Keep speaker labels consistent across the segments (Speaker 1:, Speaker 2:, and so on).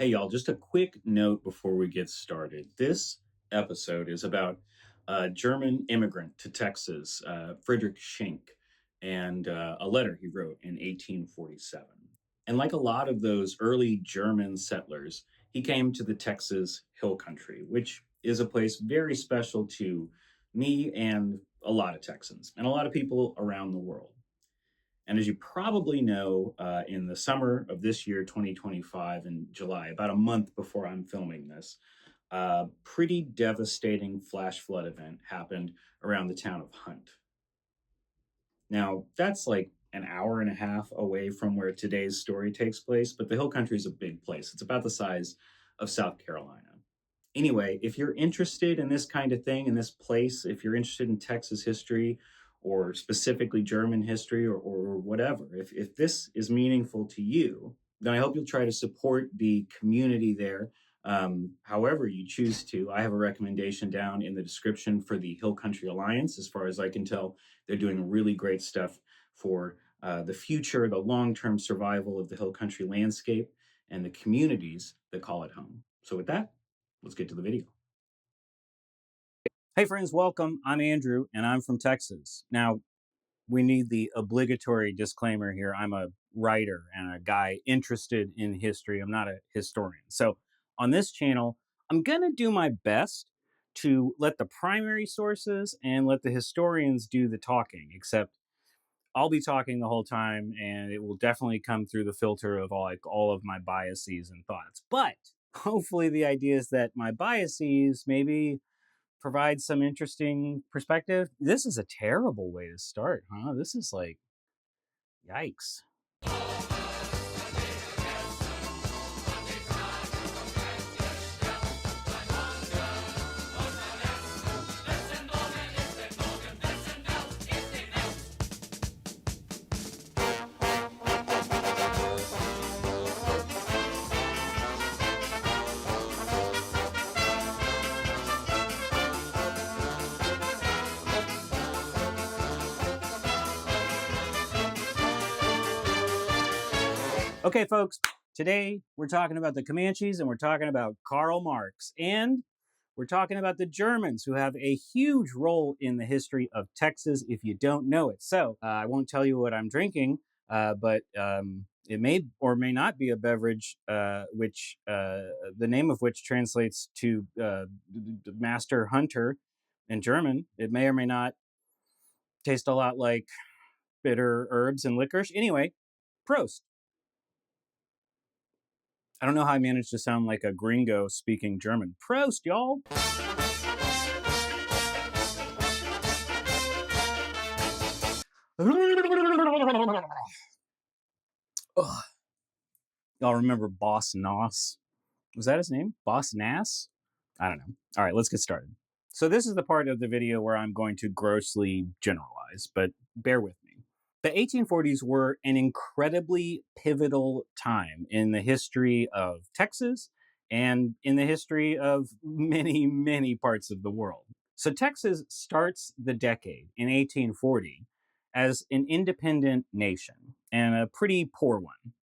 Speaker 1: Hey, y'all, just a quick note before we get started. This episode is about a German immigrant to Texas, Friedrich Schenck, and a letter he wrote in 1847. And like a lot of those early German settlers, he came to the Texas Hill Country, which is a place very special to me and a lot of Texans and a lot of people around the world. And as you probably know, in the summer of this year, 2025, in July, about a month before I'm filming this, a pretty devastating flash flood event happened around the town of Hunt. Now, that's like an hour and a half away from where today's story takes place, but the Hill Country is a big place. It's about the size of South Carolina. Anyway, if you're interested in this kind of thing in this place, if you're interested in Texas history or specifically German history or whatever, if this is meaningful to you, then I hope you'll try to support the community there however you choose to. I have a recommendation down in the description for the Hill Country Alliance. As far as I can tell, they're doing really great stuff for the future, the long-term survival of the Hill Country landscape and the communities that call it home. So with that, let's get to the video. Hey friends, welcome. I'm Andrew and I'm from Texas. Now, we need the obligatory disclaimer here. I'm a writer and a guy interested in history. I'm not a historian. So on this channel, I'm going to do my best to let the primary sources and let the historians do the talking, except I'll be talking the whole time and it will definitely come through the filter of all of my biases and thoughts. But hopefully the idea is that my biases maybe provide some interesting perspective. This is a terrible way to start, huh? This is like, yikes. Okay, folks, today we're talking about the Comanches and we're talking about Karl Marx and we're talking about the Germans who have a huge role in the history of Texas if you don't know it. So I won't tell you what I'm drinking, but it may or may not be a beverage which the name of which translates to master hunter in German. It may or may not taste a lot like bitter herbs and licorice. Anyway, Prost. I don't know how I managed to sound like a gringo speaking German. Prost, y'all. Ugh. Y'all remember Boss Noss? Was that his name? Boss Nass? I don't know. All right, let's get started. So this is the part of the video where I'm going to grossly generalize, but bear with me. The 1840s were an incredibly pivotal time in the history of Texas and in the history of many, many parts of the world. So Texas starts the decade in 1840 as an independent nation, and a pretty poor one.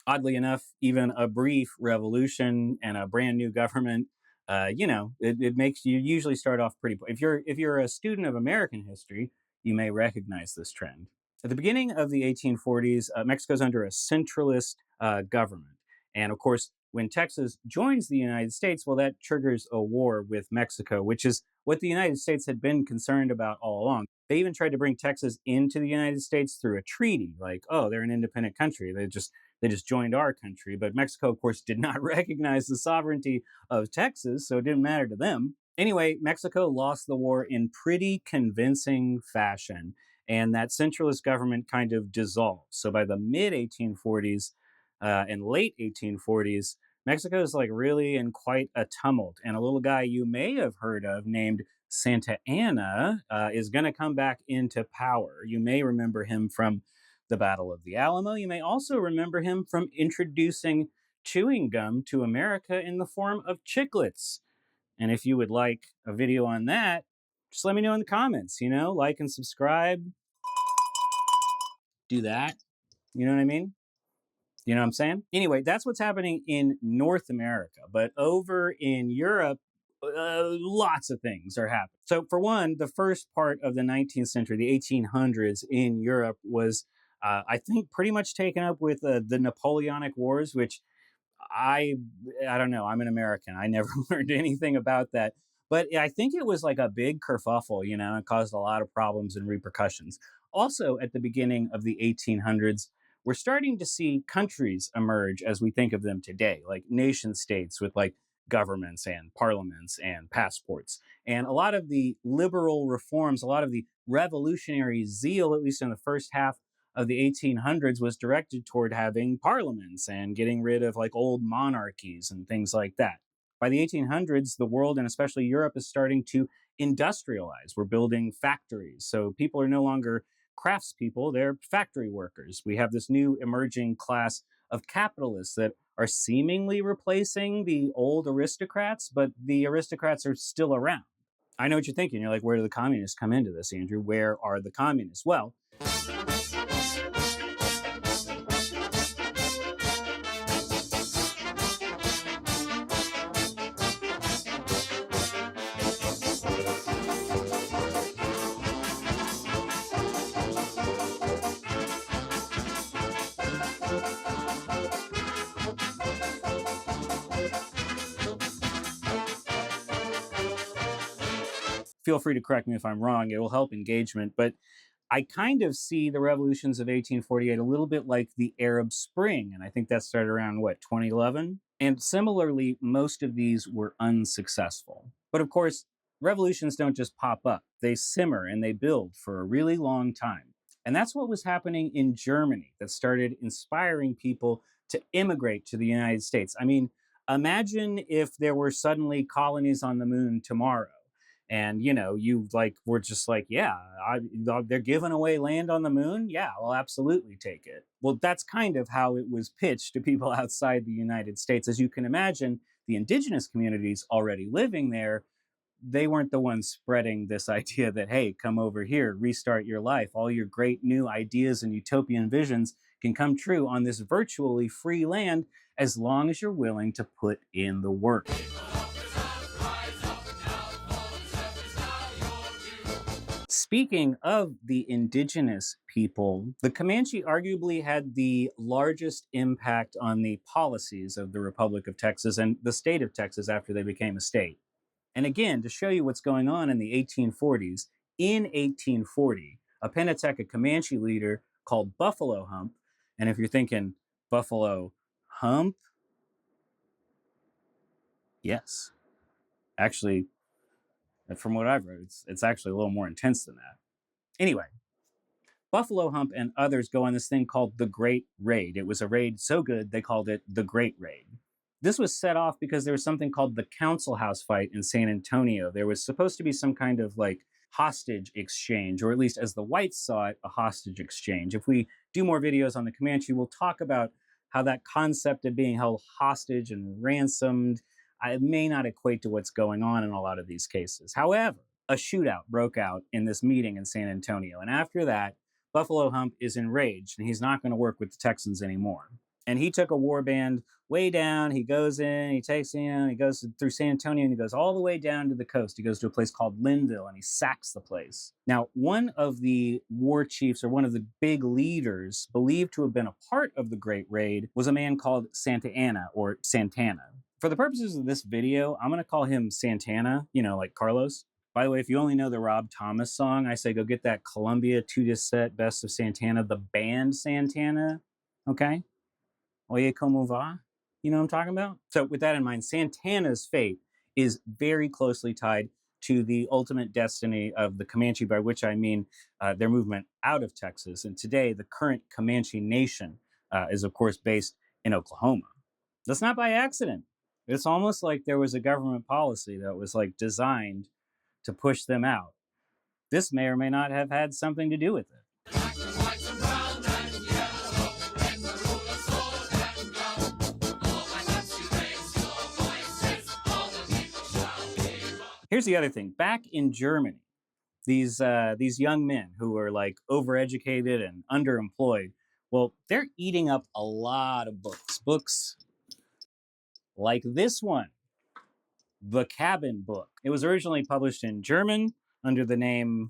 Speaker 1: Oddly enough, even a brief revolution and a brand new government, it makes you usually start off pretty poor. If you're a student of American history, you may recognize this trend. At the beginning of the 1840s, Mexico's under a centralist government. And of course, when Texas joins the United States, well, that triggers a war with Mexico, which is what the United States had been concerned about all along. They even tried to bring Texas into the United States through a treaty, like, oh, they're an independent country. They just joined our country. But Mexico, of course, did not recognize the sovereignty of Texas, so it didn't matter to them. Anyway, Mexico lost the war in pretty convincing fashion, and that centralist government kind of dissolved. So by the mid-1840s and late 1840s, Mexico is like really in quite a tumult. And a little guy you may have heard of named Santana is going to come back into power. You may remember him from the Battle of the Alamo. You may also remember him from introducing chewing gum to America in the form of chiclets. And if you would like a video on that, just let me know in the comments, like and subscribe. Do that. You know what I mean? You know what I'm saying? Anyway, that's what's happening in North America. But over in Europe, lots of things are happening. So, for one, the first part of the 19th century, the 1800s in Europe, was, I think, pretty much taken up with the Napoleonic Wars, which I I don't know. I'm an American. I never learned anything about that. But I think it was like a big kerfuffle, you know, and caused a lot of problems and repercussions. Also, at the beginning of the 1800s, we're starting to see countries emerge as we think of them today, like nation states with like governments and parliaments and passports. And a lot of the liberal reforms, a lot of the revolutionary zeal, at least in the first half of the 1800s, was directed toward having parliaments and getting rid of like old monarchies and things like that. By the 1800s, the world and especially Europe is starting to industrialize. We're building factories. So people are no longer craftspeople, they're factory workers. We have this new emerging class of capitalists that are seemingly replacing the old aristocrats, but the aristocrats are still around. I know what you're thinking. You're like, where do the communists come into this, Andrew? Where are the communists? Well, feel free to correct me if I'm wrong. It will help engagement. But I kind of see the revolutions of 1848 a little bit like the Arab Spring. And I think that started around, what, 2011? And similarly, most of these were unsuccessful. But of course, revolutions don't just pop up, they simmer and they build for a really long time. And that's what was happening in Germany that started inspiring people to immigrate to the United States. I mean, imagine if there were suddenly colonies on the moon tomorrow and you know you like were just like yeah they're giving away land on the moon, yeah, we'll absolutely take it. Well, that's kind of how it was pitched to people outside the United States. As you can imagine, the indigenous communities already living there, they weren't the ones spreading this idea that, hey, come over here, restart your life, all your great new ideas and utopian visions can come true on this virtually free land as long as you're willing to put in the work. Speaking of the indigenous people, the Comanche arguably had the largest impact on the policies of the Republic of Texas and the state of Texas after they became a state. And again, to show you what's going on in the 1840s, in 1840, a Penateka Comanche leader called Buffalo Hump, and if you're thinking Buffalo Hump, yes, actually, from what I've read, it's actually a little more intense than that. Anyway, Buffalo Hump and others go on this thing called the Great Raid. It was a raid so good they called it the Great Raid. This was set off because there was something called the Council House fight in San Antonio. There was supposed to be some kind of like hostage exchange, or at least as the whites saw it, a hostage exchange. If we do more videos on the Comanche, we'll talk about how that concept of being held hostage and ransomed, it may not equate to what's going on in a lot of these cases. However, a shootout broke out in this meeting in San Antonio. And after that, Buffalo Hump is enraged and he's not going to work with the Texans anymore. And he took a war band way down. He goes in, he takes in, he goes through San Antonio and he goes all the way down to the coast. He goes to a place called Linville and he sacks the place. Now, one of the war chiefs or one of the big leaders believed to have been a part of the Great Raid was a man called Santana or Santana. For the purposes of this video, I'm going to call him Santana, you know, like Carlos. By the way, if you only know the Rob Thomas song, I say go get that Columbia 2-disc set, Best of Santana, the band Santana, okay? Oye, como va? You know what I'm talking about? So with that in mind, Santana's fate is very closely tied to the ultimate destiny of the Comanche, by which I mean their movement out of Texas. And today, the current Comanche Nation is, of course, based in Oklahoma. That's not by accident. It's almost like there was a government policy that was like designed to push them out. This may or may not have had something to do with it. Here's the other thing. Back in Germany, these young men who were like overeducated and underemployed Well, they're eating up a lot of books. Books like this one, The Cabin Book. It was originally published in German under the name,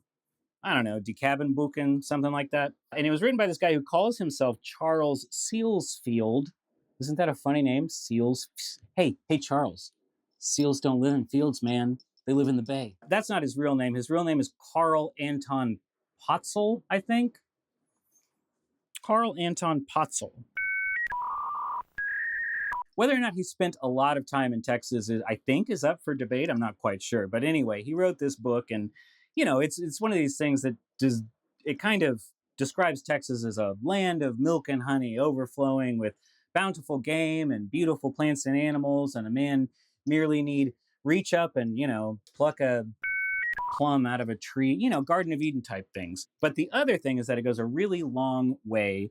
Speaker 1: I don't know, Die Cabinbuchen, something like that. And it was written by this guy who calls himself Charles Sealsfield. Isn't that a funny name? Seals. Hey, Charles. Seals don't live in fields, man. They live in the bay. That's not his real name. His real name is Karl Anton Potzel, I think. Karl Anton Potzel. Whether or not he spent a lot of time in Texas, I think, is up for debate. I'm not quite sure. But anyway, he wrote this book, and, you know, it's one of these things that it kind of describes Texas as a land of milk and honey overflowing with bountiful game and beautiful plants and animals, and a man merely need reach up and, you know, pluck a plum out of a tree, you know, Garden of Eden type things. But the other thing is that it goes a really long way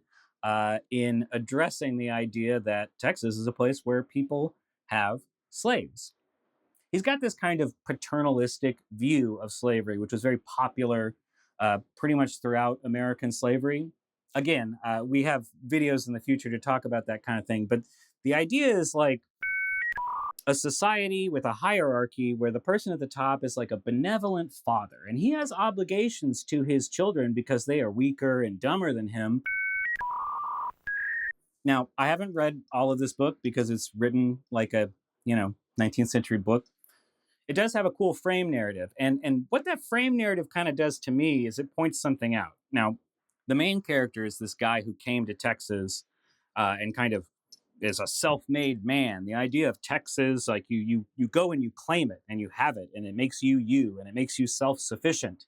Speaker 1: in addressing the idea that Texas is a place where people have slaves. He's got this kind of paternalistic view of slavery, which was very popular pretty much throughout American slavery. Again, we have videos in the future to talk about that kind of thing, but the idea is like a society with a hierarchy where the person at the top is like a benevolent father, and he has obligations to his children because they are weaker and dumber than him. Now, I haven't read all of this book because it's written like a, you know, 19th century book. It does have a cool frame narrative. And what that frame narrative kind of does to me is it points something out. Now, the main character is this guy who came to Texas and kind of is a self-made man. The idea of Texas, like you go and you claim it and you have it, and it makes you you, and it makes you self-sufficient.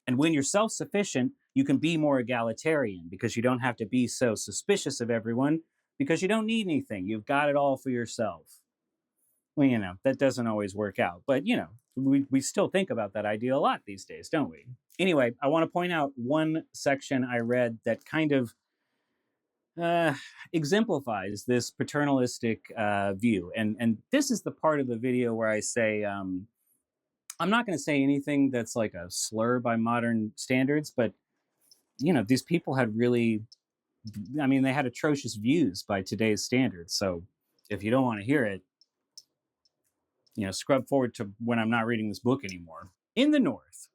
Speaker 1: And when you're self-sufficient, you can be more egalitarian because you don't have to be so suspicious of everyone because you don't need anything. You've got it all for yourself. Well, you know, that doesn't always work out. But, you know, we still think about that idea a lot these days, don't we? Anyway, I want to point out one section I read that kind of exemplifies this paternalistic view. And this is the part of the video where I say, I'm not going to say anything that's like a slur by modern standards, but, you know, these people had really, I mean, they had atrocious views by today's standards. So if you don't want to hear it, you know, scrub forward to when I'm not reading this book anymore. In the North,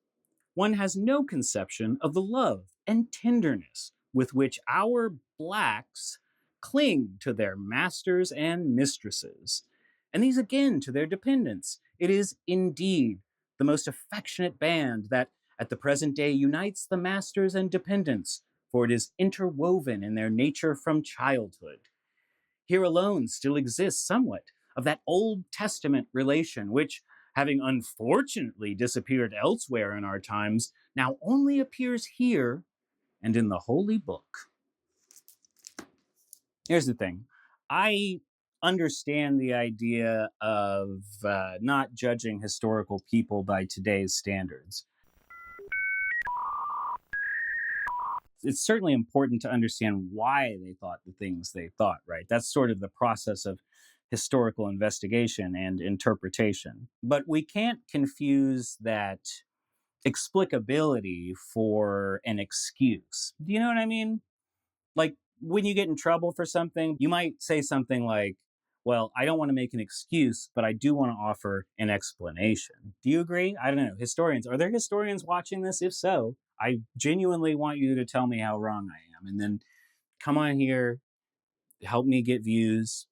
Speaker 1: one has no conception of the love and tenderness with which our blacks cling to their masters and mistresses, and these again to their dependents. It is indeed the most affectionate band that at the present day unites the masters and dependents, for it is interwoven in their nature from childhood. Here alone still exists somewhat of that Old Testament relation, which, having unfortunately disappeared elsewhere in our times, now only appears here and in the Holy Book. Here's the thing. I understand the idea of not judging historical people by today's standards. It's certainly important to understand why they thought the things they thought, right? That's sort of the process of historical investigation and interpretation. But we can't confuse that explicability for an excuse. Do you know what I mean? Like when you get in trouble for something, you might say something like, well, I don't want to make an excuse, but I do want to offer an explanation. Do you agree? I don't know. Historians, are there historians watching this? If so, I genuinely want you to tell me how wrong I am. And then come on here, help me get views.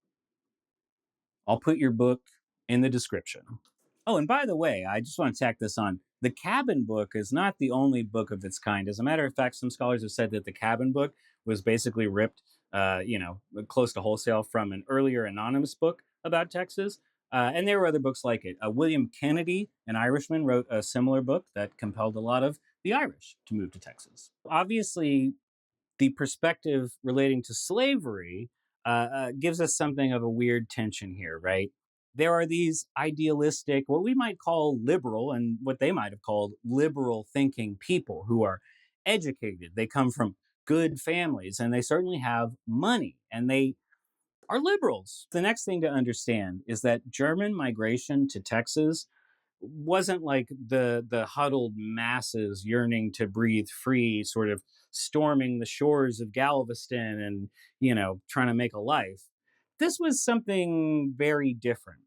Speaker 1: I'll put your book in the description. Oh, and by the way, I just want to tack this on. The Cabin Book is not the only book of its kind. As a matter of fact, some scholars have said that the Cabin Book was basically ripped, close to wholesale from an earlier anonymous book about Texas. And there were other books like it. William Kennedy, an Irishman, wrote a similar book that compelled a lot of the Irish to move to Texas. Obviously, the perspective relating to slavery gives us something of a weird tension here, right? There are these idealistic, what we might call liberal, and what they might have called liberal thinking people who are educated. They come from good families, and they certainly have money, and they are liberals. The next thing to understand is that German migration to Texas wasn't like the huddled masses yearning to breathe free, sort of storming the shores of Galveston and, trying to make a life. This was something very different.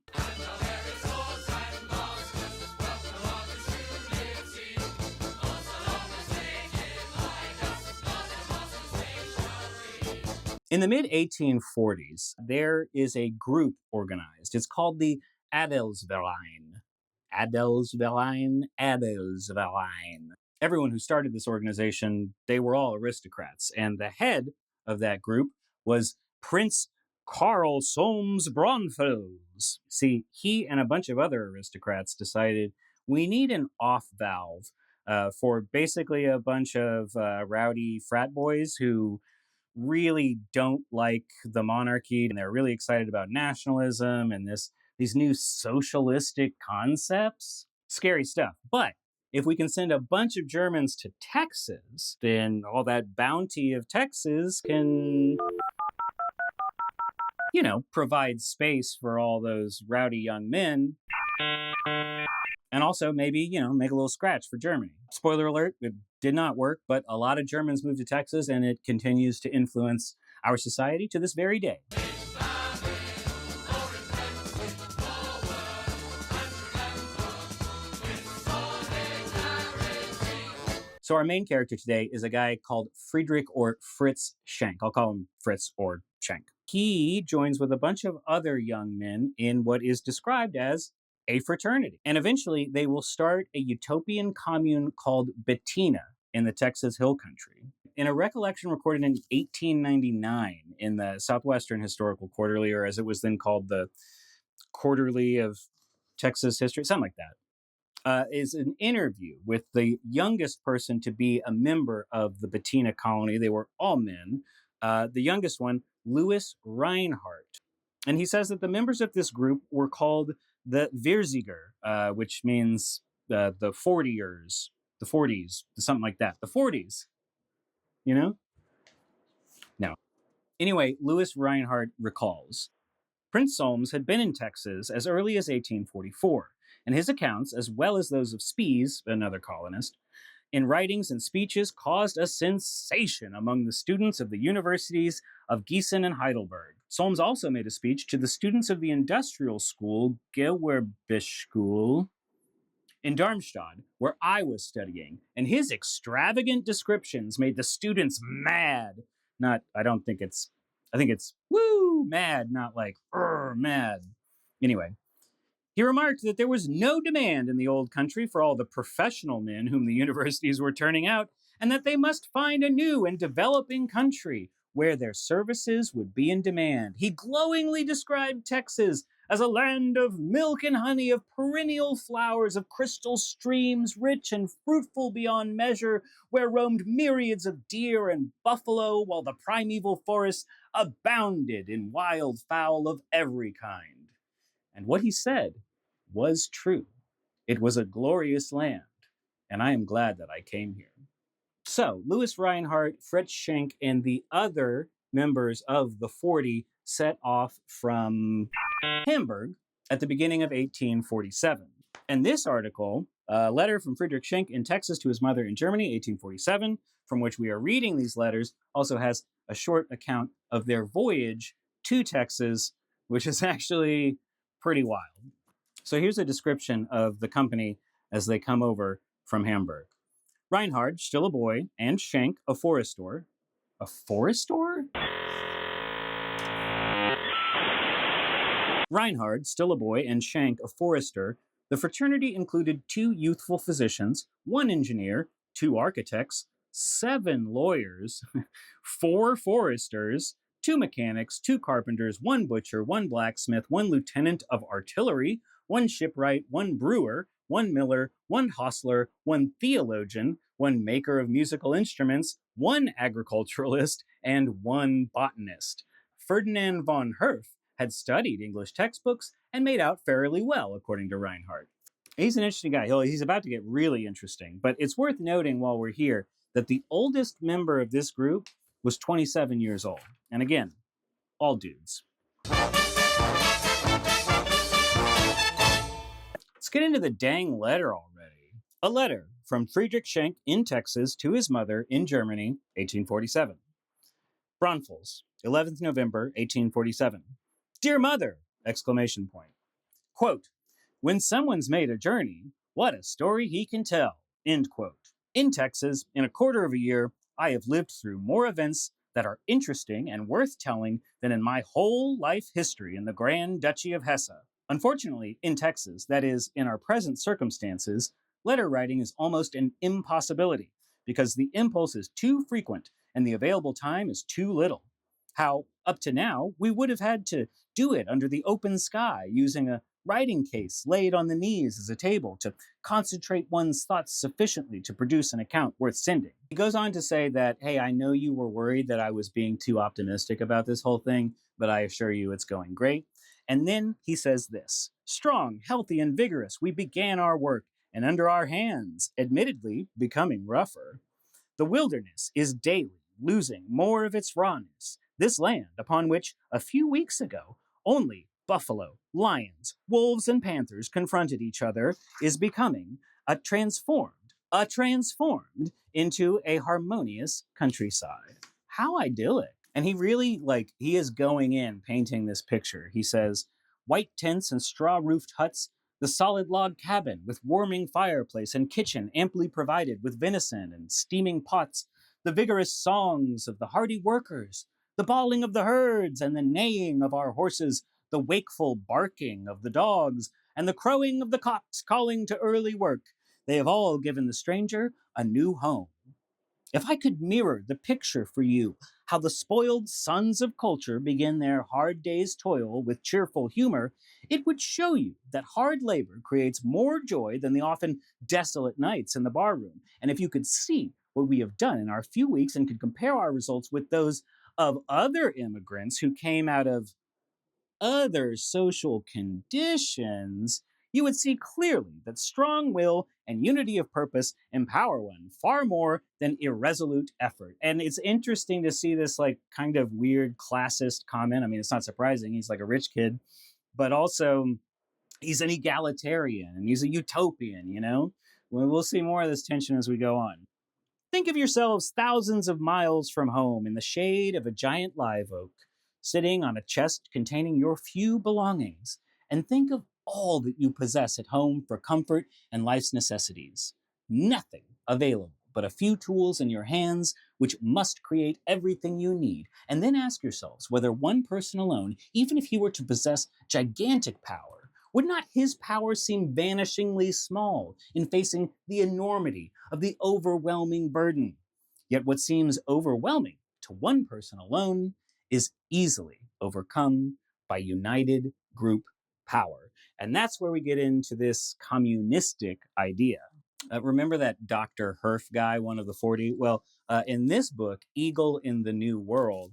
Speaker 1: In the mid-1840s, there is a group organized. It's called the Adelsverein. Adelsverein. Everyone who started this organization, they were all aristocrats. And the head of that group was Prince Karl Solms Braunfels. See, he and a bunch of other aristocrats decided we need an off valve for basically a bunch of rowdy frat boys who really don't like the monarchy, and they're really excited about nationalism and these new socialistic concepts. Scary stuff. But if we can send a bunch of Germans to Texas, then all that bounty of Texas can, provide space for all those rowdy young men. And also maybe, make a little scratch for Germany. Spoiler alert, it did not work, but a lot of Germans moved to Texas, and it continues to influence our society to this very day. So our main character today is a guy called Friedrich or Fritz Schenck. I'll call him Fritz or Schenck. He joins with a bunch of other young men in what is described as a fraternity. And eventually they will start a utopian commune called Bettina in the Texas Hill Country. In a recollection recorded in 1899 in the Southwestern Historical Quarterly, or as it was then called, the Quarterly of Texas History, something like that, is an interview with the youngest person to be a member of the Bettina colony. They were all men. The youngest one, Louis Reinhardt. And he says that the members of this group were called the Vierziger, which means the 40ers, the 40s, something like that. The 40s, No. Anyway, Louis Reinhardt recalls, Prince Solms had been in Texas as early as 1844, and his accounts, as well as those of Spies, another colonist, in writings and speeches caused a sensation among the students of the universities of Gießen and Heidelberg. Solms also made a speech to the students of the industrial school, Gewerbeschule, in Darmstadt, where I was studying, and his extravagant descriptions made the students mad. I think it's, woo, mad, not like, mad. Anyway, he remarked that there was no demand in the old country for all the professional men whom the universities were turning out, and that they must find a new and developing country where their services would be in demand. He glowingly described Texas as a land of milk and honey, of perennial flowers, of crystal streams, rich and fruitful beyond measure, where roamed myriads of deer and buffalo, while the primeval forests abounded in wild fowl of every kind. And what he said was true. It was a glorious land, and I am glad that I came here. So, Louis Reinhardt, Fritz Schenck, and the other members of the 40 set off from Hamburg at the beginning of 1847. And this article, a letter from Friedrich Schenck in Texas to his mother in Germany, 1847, from which we are reading these letters, also has a short account of their voyage to Texas, which is actually pretty wild. So here's a description of the company as they come over from Hamburg. Reinhardt, still a boy, and Schenck, a forester. A forester? Reinhardt, still a boy, and Schenck, a forester. The fraternity included 2 youthful physicians, 1 engineer, 2 architects, 7 lawyers, 4 foresters, 2 mechanics, 2 carpenters, 1 butcher, 1 blacksmith, 1 lieutenant of artillery, 1 shipwright, 1 brewer, 1 miller, 1 hostler, 1 theologian, 1 maker of musical instruments, 1 agriculturalist, and 1 botanist. Ferdinand von Herf had studied English textbooks and made out fairly well, according to Reinhardt. He's an interesting guy. He's about to get really interesting, but it's worth noting while we're here that the oldest member of this group was 27 years old. And again, all dudes. Let's Let's get into the dang letter already. A letter from Friedrich Schenck in Texas to his mother in Germany, 1847. Braunfels, 11th November, 1847. Dear Mother! Exclamation point. Quote, when someone's made a journey, what a story he can tell. End quote. In Texas, in a quarter of a year, I have lived through more events that are interesting and worth telling than in my whole life history in the Grand Duchy of Hesse. Unfortunately, in Texas, that is, in our present circumstances, letter writing is almost an impossibility because the impulse is too frequent and the available time is too little. How, up to now, we would have had to do it under the open sky using a writing case laid on the knees as a table to concentrate one's thoughts sufficiently to produce an account worth sending. He goes on to say that, hey, I know you were worried that I was being too optimistic about this whole thing, but I assure you it's going great. And then he says this, strong, healthy, and vigorous, we began our work, and under our hands, admittedly becoming rougher. The wilderness is daily losing more of its rawness. This land, upon which a few weeks ago only buffalo, lions, wolves, and panthers confronted each other, is becoming transformed into a harmonious countryside. How idyllic. And he really, he is going in painting this picture. He says, white tents and straw-roofed huts, the solid log cabin with warming fireplace and kitchen amply provided with venison and steaming pots, the vigorous songs of the hardy workers, the bawling of the herds and the neighing of our horses, the wakeful barking of the dogs, and the crowing of the cocks calling to early work, they have all given the stranger a new home. If I could mirror the picture for you, how the spoiled sons of culture begin their hard day's toil with cheerful humor, it would show you that hard labor creates more joy than the often desolate nights in the barroom. And if you could see what we have done in our few weeks and could compare our results with those of other immigrants who came out of other social conditions, you would see clearly that strong will and unity of purpose empower one far more than irresolute effort. And it's interesting to see this kind of weird classist comment. I mean, it's not surprising. He's like a rich kid, but also he's an egalitarian and he's a utopian, you know? We'll see more of this tension as we go on. Think of yourselves thousands of miles from home in the shade of a giant live oak, sitting on a chest containing your few belongings, and think of all that you possess at home for comfort and life's necessities. Nothing available but a few tools in your hands which must create everything you need. And then ask yourselves whether one person alone, even if he were to possess gigantic power, would not his power seem vanishingly small in facing the enormity of the overwhelming burden? Yet what seems overwhelming to one person alone is easily overcome by united group power. And that's where we get into this communistic idea. Remember that Dr. Herf guy, one of the 40? Well, in this book, Eagle in the New World,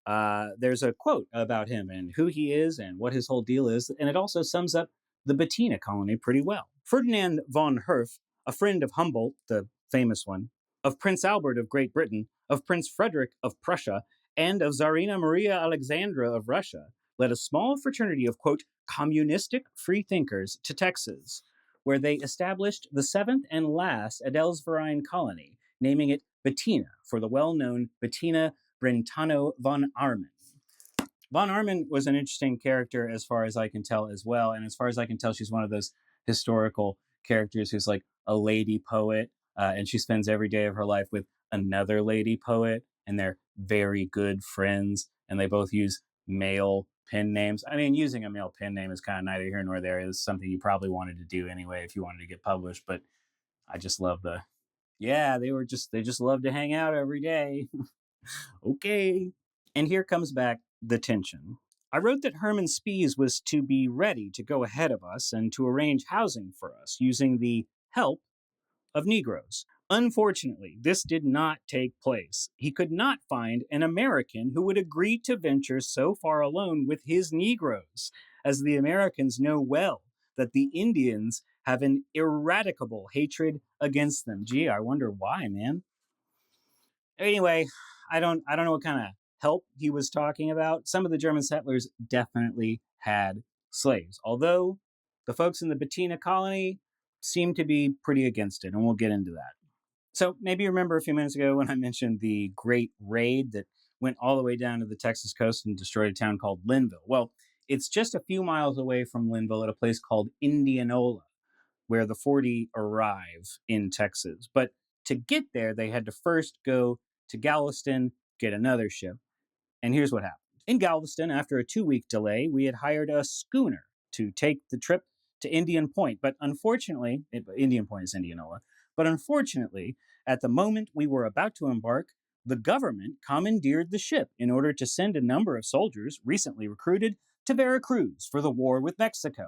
Speaker 1: there's a quote about him and who he is and what his whole deal is, and it also sums up the Bettina colony pretty well. Ferdinand von Herf, a friend of Humboldt, the famous one, of Prince Albert of Great Britain, of Prince Frederick of Prussia, and of Tsarina Maria Alexandra of Russia, led a small fraternity of, quote, communistic freethinkers to Texas, where they established the seventh and last Adelsverein colony, naming it Bettina for the well-known Bettina Brentano von Arman. Von Arman was an interesting character as far as I can tell as well, and as far as I can tell, she's one of those historical characters who's like a lady poet, and she spends every day of her life with another lady poet, and they're very good friends, and they both use male pen names. I mean, using a male pen name is kind of neither here nor there. It's something you probably wanted to do anyway if you wanted to get published, but I just love they just love to hang out every day. Okay. And here comes back the tension. I wrote that Herman Spies was to be ready to go ahead of us and to arrange housing for us using the help of Negroes. Unfortunately, this did not take place. He could not find an American who would agree to venture so far alone with his Negroes, as the Americans know well that the Indians have an ineradicable hatred against them. Gee, I wonder why, man. Anyway, I don't know what kind of help he was talking about. Some of the German settlers definitely had slaves, although The folks in the Bettina colony seem to be pretty against it, and we'll get into that. So maybe you remember a few minutes ago when I mentioned the Great Raid that went all the way down to the Texas coast and destroyed a town called Linville. Well, it's just a few miles away from Linville at a place called Indianola, where the 40 arrive in Texas. But to get there, they had to first go to Galveston, get another ship. And here's what happened. In Galveston, after a 2-week delay, we had hired a schooner to take the trip to Indian Point. But unfortunately, Indian Point is Indianola. But unfortunately, at the moment we were about to embark, the government commandeered the ship in order to send a number of soldiers recently recruited to Veracruz for the war with Mexico.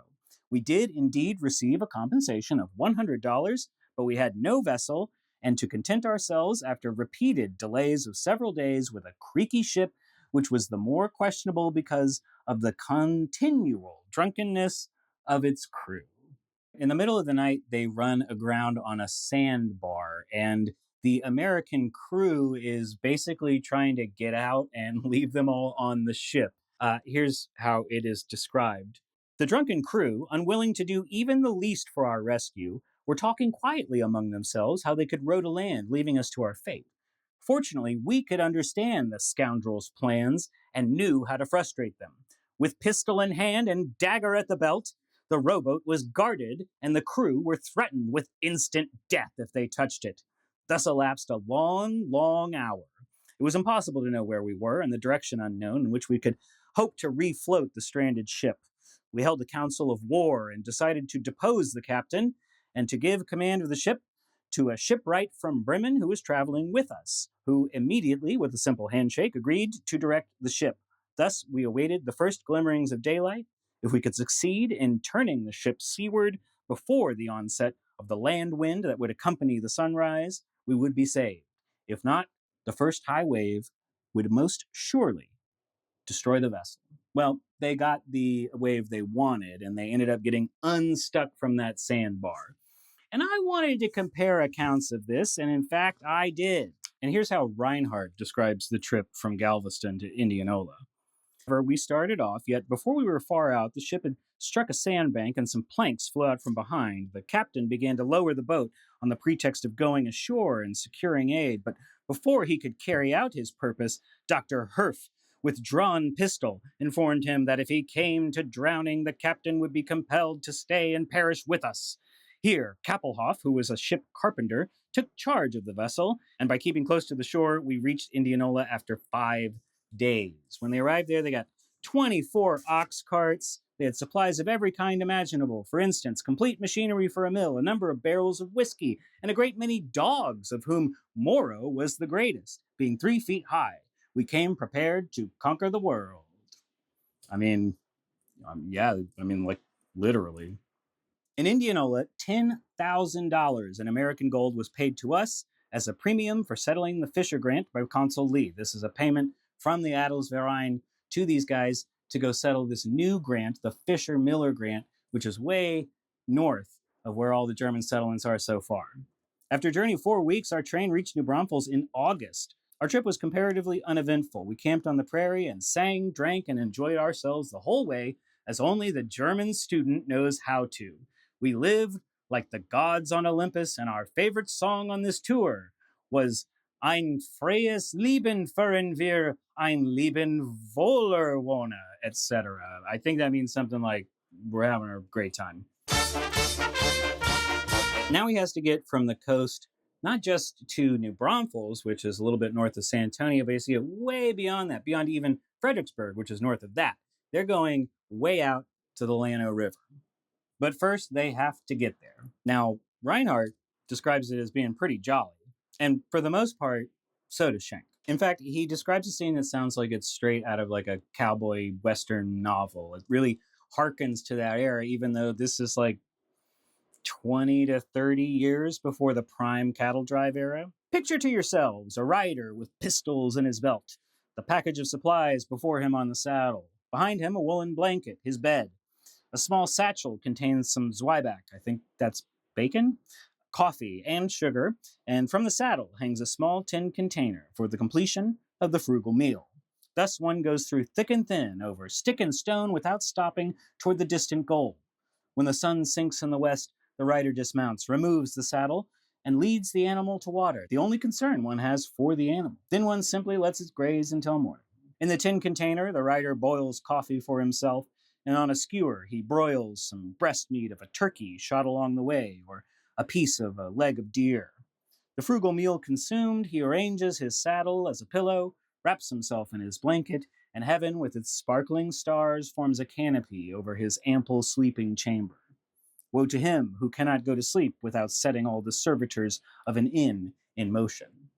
Speaker 1: We did indeed receive a compensation of $100, but we had no vessel, and to content ourselves after repeated delays of several days with a creaky ship, which was the more questionable because of the continual drunkenness of its crew. In the middle of the night, they run aground on a sandbar, and the American crew is basically trying to get out and leave them all on the ship. Here's how it is described. The drunken crew, unwilling to do even the least for our rescue, were talking quietly among themselves how they could row to land, leaving us to our fate. Fortunately, we could understand the scoundrels' plans and knew how to frustrate them. With pistol in hand and dagger at the belt, the rowboat was guarded, and the crew were threatened with instant death if they touched it. Thus elapsed a long, long hour. It was impossible to know where we were and the direction unknown in which we could hope to refloat the stranded ship. We held a council of war and decided to depose the captain and to give command of the ship to a shipwright from Bremen who was traveling with us, who immediately, with a simple handshake, agreed to direct the ship. Thus, we awaited the first glimmerings of daylight. If we could succeed in turning the ship seaward before the onset of the land wind that would accompany the sunrise, we would be saved. If not, the first high wave would most surely destroy the vessel. Well, they got the wave they wanted, and they ended up getting unstuck from that sandbar. And I wanted to compare accounts of this, and in fact, I did. And here's how Reinhardt describes the trip from Galveston to Indianola. We started off, yet before we were far out, the ship had struck a sandbank and some planks flew out from behind. The captain began to lower the boat on the pretext of going ashore and securing aid, but before he could carry out his purpose, Dr. Herf, with drawn pistol, informed him that if he came to drowning, the captain would be compelled to stay and perish with us. Here, Kappelhoff, who was a ship carpenter, took charge of the vessel, and by keeping close to the shore, we reached Indianola after 5 days. When they arrived there, they got 24 ox carts. They had supplies of every kind imaginable. For instance, complete machinery for a mill, a number of barrels of whiskey, and a great many dogs, of whom Moro was the greatest, being 3 feet high. We came prepared to conquer the world. I mean, like literally. In Indianola, $10,000 in American gold was paid to us as a premium for settling the Fisher grant by Consul Lee. This is a payment from the Adelsverein to these guys to go settle this new grant, the Fisher-Miller grant, which is way north of where all the German settlements are so far. After a journey of 4 weeks, our train reached New Braunfels in August. Our trip was comparatively uneventful. We camped on the prairie and sang, drank, and enjoyed ourselves the whole way, as only the German student knows how to. We lived like the gods on Olympus, and our favorite song on this tour was Ein freies Leben führen wir, ein Leben voller Wonne, etc. I think that means something like, we're having a great time. Now he has to get from the coast, not just to New Braunfels, which is a little bit north of San Antonio, but you see it way beyond that, beyond even Fredericksburg, which is north of that. They're going way out to the Llano River. But first, they have to get there. Now, Reinhardt describes it as being pretty jolly. And for the most part, so does Schenck. In fact, he describes a scene that sounds like it's straight out of like a cowboy western novel. It really harkens to that era, even though this is like 20 to 30 years before the prime cattle drive era. Picture to yourselves a rider with pistols in his belt, the package of supplies before him on the saddle. Behind him, a woolen blanket, his bed. A small satchel contains some zwieback, I think that's bacon, coffee, and sugar, and from the saddle hangs a small tin container for the completion of the frugal meal. Thus one goes through thick and thin, over stick and stone without stopping toward the distant goal. When the sun sinks in the west, the rider dismounts, removes the saddle, and leads the animal to water, the only concern one has for the animal. Then one simply lets it graze until morning. In the tin container, the rider boils coffee for himself, and on a skewer he broils some breast meat of a turkey shot along the way, or a piece of a leg of deer. The frugal meal consumed, he arranges his saddle as a pillow, wraps himself in his blanket, and heaven with its sparkling stars forms a canopy over his ample sleeping chamber. Woe to him who cannot go to sleep without setting all the servitors of an inn in motion.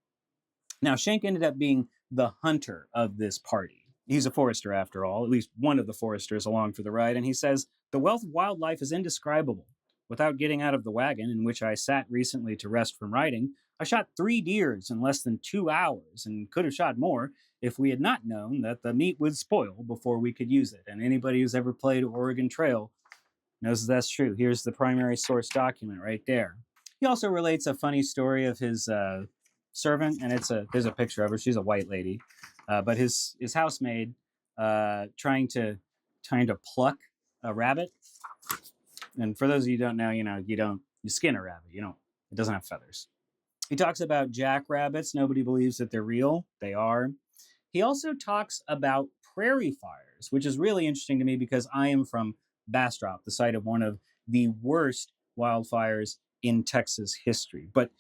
Speaker 1: Now, Schenck ended up being the hunter of this party. He's a forester, after all, at least one of the foresters along for the ride, and he says, "The wealth of wildlife is indescribable. Without getting out of the wagon in which I sat recently to rest from riding, I shot 3 deers in less than 2 hours, and could have shot more if we had not known that the meat would spoil before we could use it." And anybody who's ever played Oregon Trail knows that's true. Here's the primary source document right there. He also relates a funny story of his servant, and there's a picture of her. She's a white lady, but his housemaid trying to pluck a rabbit. And for those of you who don't know, you skin a rabbit. It doesn't have feathers. He talks about jackrabbits. Nobody believes that they're real. They are. He also talks about prairie fires, which is really interesting to me because I am from Bastrop, the site of one of the worst wildfires in Texas history. But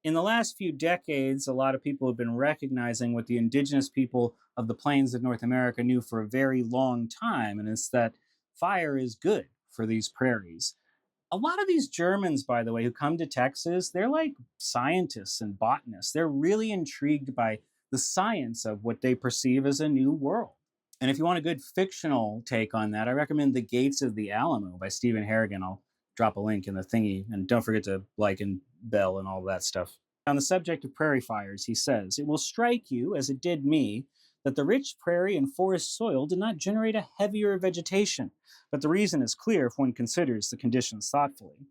Speaker 1: in the last few decades, a lot of people have been recognizing what the indigenous people of the plains of North America knew for a very long time, and it's that fire is good for these prairies. A lot of these Germans, by the way, who come to Texas, they're like scientists and botanists. They're really intrigued by the science of what they perceive as a new world. And if you want a good fictional take on that, I recommend The Gates of the Alamo by Stephen Harrigan. I'll drop a link in the thingy. And don't forget to like and bell and all that stuff. On the subject of prairie fires, he says, "It will strike you, as it did me, that the rich prairie and forest soil did not generate a heavier vegetation. But the reason is clear if one considers the conditions thoughtfully.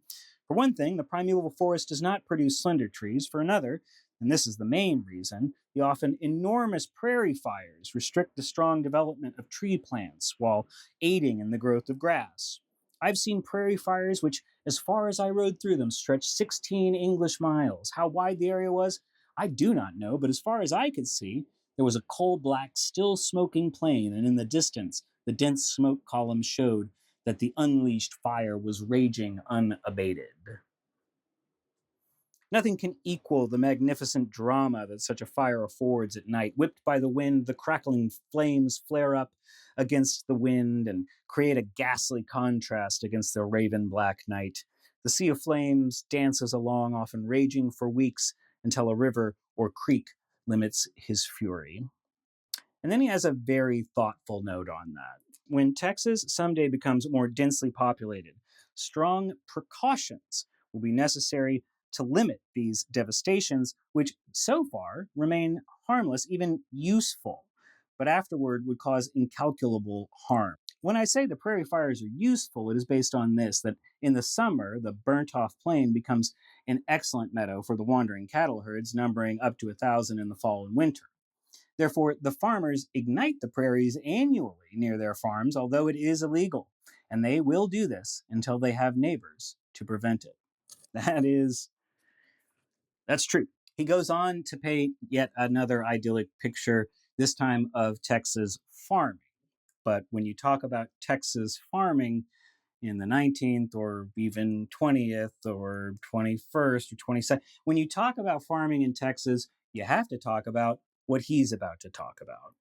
Speaker 1: For one thing, the primeval forest does not produce slender trees. For another, and this is the main reason, the often enormous prairie fires restrict the strong development of tree plants while aiding in the growth of grass. I've seen prairie fires which, as far as I rode through them, stretched 16 English miles. How wide the area was, I do not know, but as far as I could see, there was a coal-black, still-smoking plain, and in the distance, the dense smoke column showed that the unleashed fire was raging unabated." Nothing can equal the magnificent drama that such a fire affords at night. Whipped by the wind, the crackling flames flare up against the wind and create a ghastly contrast against the raven black night. The sea of flames dances along, often raging for weeks until a river or creek limits his fury. And then he has a very thoughtful note on that. When Texas someday becomes more densely populated, strong precautions will be necessary to limit these devastations, which so far remain harmless, even useful, but afterward would cause incalculable harm. When I say the prairie fires are useful, it is based on this, that in the summer, the burnt-off plain becomes an excellent meadow for the wandering cattle herds, numbering up to 1,000 in the fall and winter. Therefore, the farmers ignite the prairies annually near their farms, although it is illegal, and they will do this until they have neighbors to prevent it. That's true. He goes on to paint yet another idyllic picture, this time of Texas farming. But when you talk about Texas farming in the 19th or even 20th or 21st or 22nd, when you talk about farming in Texas, you have to talk about what he's about to talk about.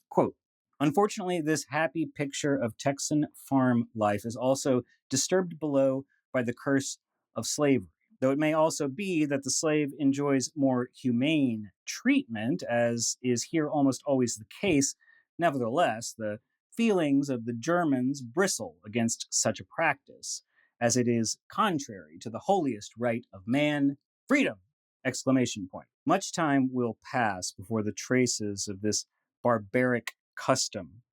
Speaker 1: Quote, "Unfortunately, this happy picture of Texan farm life is also disturbed below by the curse of slavery. Though it may also be that the slave enjoys more humane treatment, as is here almost always the case, nevertheless, the feelings of the Germans bristle against such a practice, as it is contrary to the holiest right of man, freedom!" Exclamation point. Much time will pass before the traces of this barbaric custom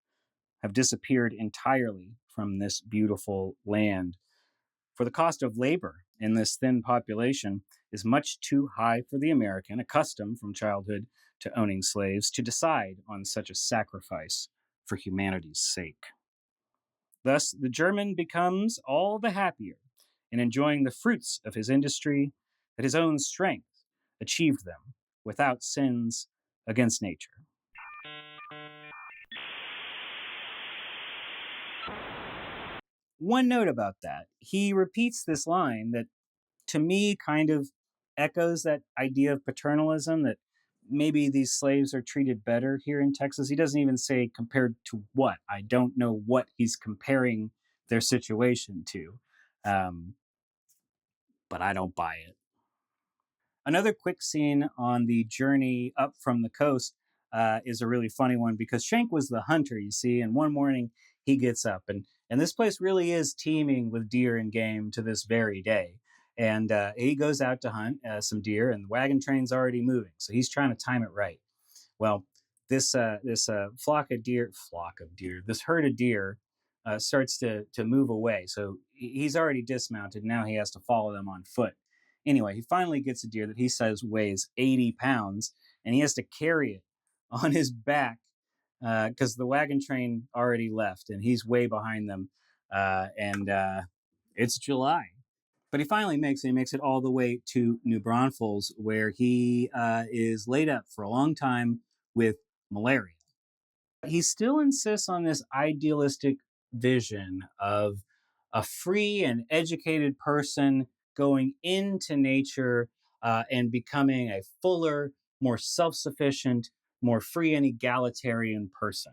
Speaker 1: have disappeared entirely from this beautiful land. For the cost of labor in this thin population is much too high for the American, accustomed from childhood to owning slaves, to decide on such a sacrifice for humanity's sake. Thus, the German becomes all the happier in enjoying the fruits of his industry that his own strength achieved them without sins against nature. One note about that, he repeats this line that to me kind of echoes that idea of paternalism, that maybe these slaves are treated better here in Texas. He doesn't even say compared to what. I don't know what he's comparing their situation to, um, but I don't buy it. Another quick scene on the journey up from the coast is a really funny one because Schenck was the hunter, you see, and one morning he gets up, and this place really is teeming with deer and game to this very day. And he goes out to hunt some deer, and the wagon train's already moving, so he's trying to time it right. Well, this this herd of deer starts to move away. So he's already dismounted. Now he has to follow them on foot. Anyway, he finally gets a deer that he says weighs 80 pounds, and he has to carry it on his back because the wagon train already left, and he's way behind them. And It's July. But he finally makes it all the way to New Braunfels, where he is laid up for a long time with malaria. He still insists on this idealistic vision of a free and educated person going into nature and becoming a fuller, more self sufficient, more free and egalitarian person.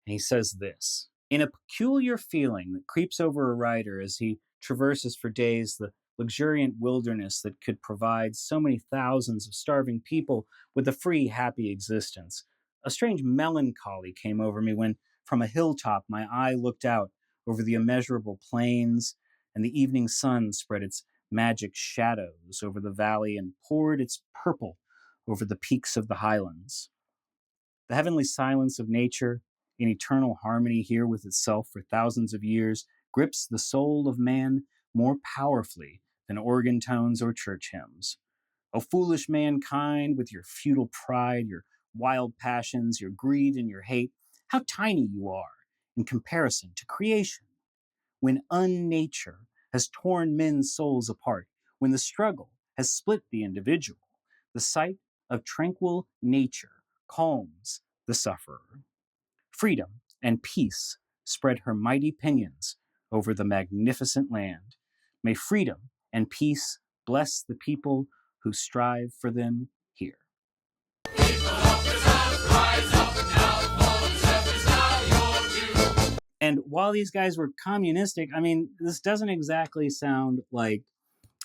Speaker 1: And he says this: in a peculiar feeling that creeps over a writer as he traverses for days the luxuriant wilderness that could provide so many thousands of starving people with a free, happy existence, a strange melancholy came over me when, from a hilltop, my eye looked out over the immeasurable plains, and the evening sun spread its magic shadows over the valley and poured its purple over the peaks of the highlands. The heavenly silence of nature, in eternal harmony here with itself for thousands of years, grips the soul of man more powerfully than organ tones or church hymns. O foolish mankind, with your futile pride, your wild passions, your greed, and your hate, how tiny you are in comparison to creation. When unnature has torn men's souls apart, when the struggle has split the individual, the sight of tranquil nature calms the sufferer. Freedom and peace spread her mighty pinions over the magnificent land. May freedom and peace bless the people who strive for them here. And while these guys were communistic, I mean, this doesn't exactly sound like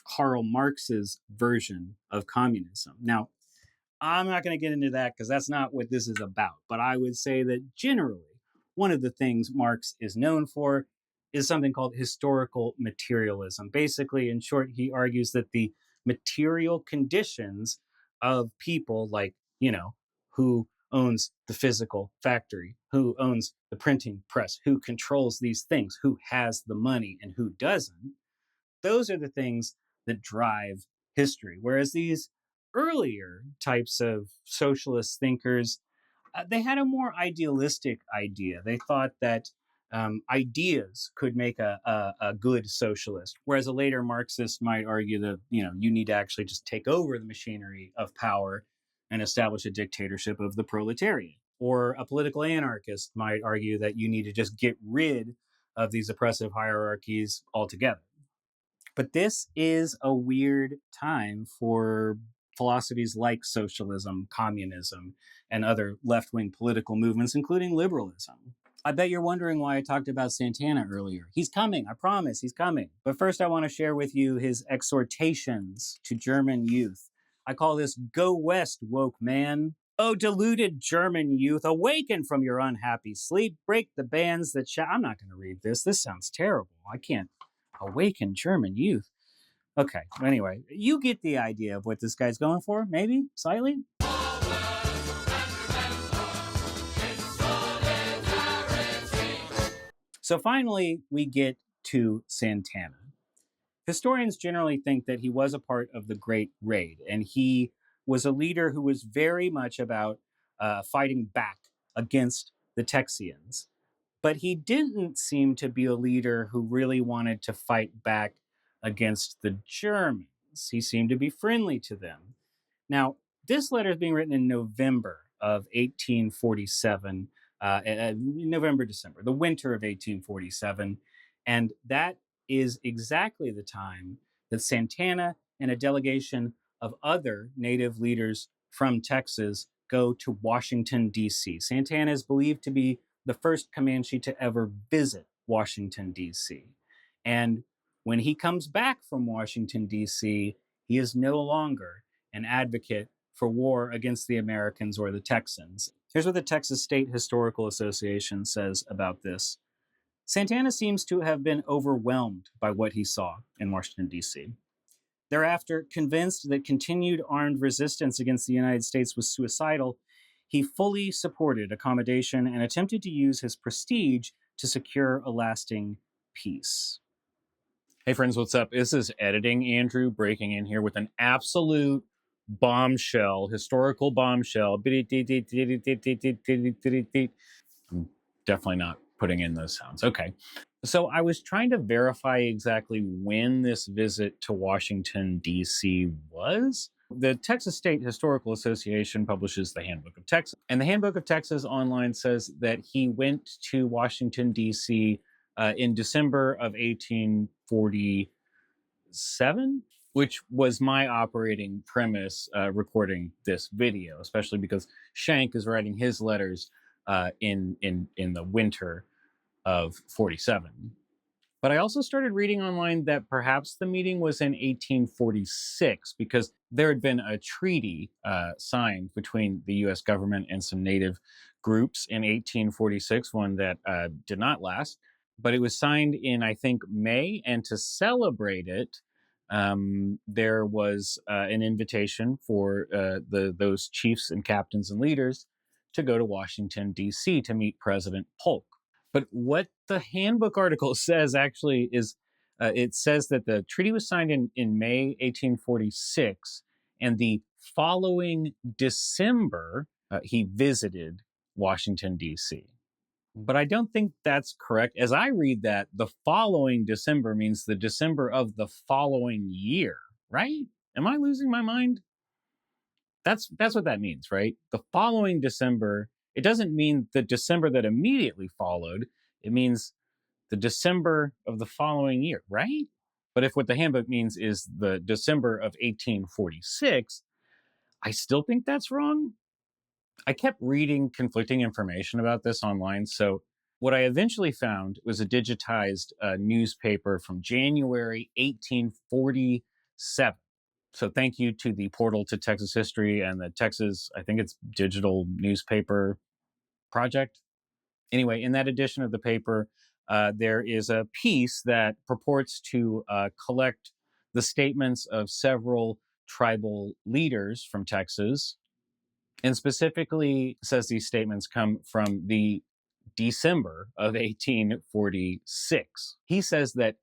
Speaker 1: Karl Marx's version of communism. Now, I'm not going to get into that because that's not what this is about. But I would say that generally, one of the things Marx is known for is something called historical materialism. Basically, in short, he argues that the material conditions of people, like, who owns the physical factory, who owns the printing press, who controls these things, who has the money and who doesn't, those are the things that drive history. Whereas these earlier types of socialist thinkers, they had a more idealistic idea. They thought that ideas could make a good socialist, whereas a later Marxist might argue that you need to actually just take over the machinery of power and establish a dictatorship of the proletariat. Or a political anarchist might argue that you need to just get rid of these oppressive hierarchies altogether. But this is a weird time for philosophies like socialism, communism, and other left wing political movements, including liberalism. I bet you're wondering why I talked about Santana earlier. He's coming, I promise, he's coming. But first, I want to share with you his exhortations to German youth. I call this Go West, Woke Man. Oh, deluded German youth, awaken from your unhappy sleep, break the bands that I'm not going to read this. This sounds terrible. I can't. Awaken German youth. Okay, anyway, you get the idea of what this guy's going for, maybe? Slightly? So finally, we get to Santana. Historians generally think that he was a part of the Great Raid, and he was a leader who was very much about fighting back against the Texians. but he didn't seem to be a leader who really wanted to fight back against the Germans. He seemed to be friendly to them. Now, this letter is being written in November of 1847, November, December, the winter of 1847. And that is exactly the time that Santana and a delegation of other native leaders from Texas go to Washington, D.C. Santana is believed to be the first Comanche to ever visit Washington, D.C. And when he comes back from Washington, D.C., he is no longer an advocate for war against the Americans or the Texans. Here's what the Texas State Historical Association says about this. Santana seems to have been overwhelmed by what he saw in Washington, D.C. Thereafter, convinced that continued armed resistance against the United States was suicidal, he fully supported accommodation and attempted to use his prestige to secure a lasting peace. Hey friends, what's up? This is Editing Andrew breaking in here with an absolute bombshell, historical bombshell. I'm definitely not putting in those sounds. Okay. So I was trying to verify exactly when this visit to Washington, D.C. was. The Texas State Historical Association publishes the Handbook of Texas. And the Handbook of Texas online says that he went to Washington, D.C. In December of 1847, which was my operating premise recording this video, especially because Schenck is writing his letters in the winter of 47. But I also started reading online that perhaps the meeting was in 1846 because there had been a treaty signed between the US government and some native groups in 1846, one that did not last. But it was signed in, I think, May. And to celebrate it, there was an invitation for those chiefs and captains and leaders to go to Washington, D.C. to meet President Polk. But what the handbook article says actually is it says that the treaty was signed in May 1846, and the following December, he visited Washington, D.C. But I don't think that's correct. As I read that, the following December means the December of the following year, right? Am I losing my mind? That's what that means, right? The following December, it doesn't mean the December that immediately followed. It means the December of the following year, right? But if what the handbook means is the December of 1846, I still think that's wrong. I kept reading conflicting information about this online. So what I eventually found was a digitized newspaper from January 1847. So thank you to the Portal to Texas History and the Texas, I think it's Digital Newspaper Project. Anyway, in that edition of the paper, there is a piece that purports to collect the statements of several tribal leaders from Texas, and specifically says these statements come from the December of 1846. He says that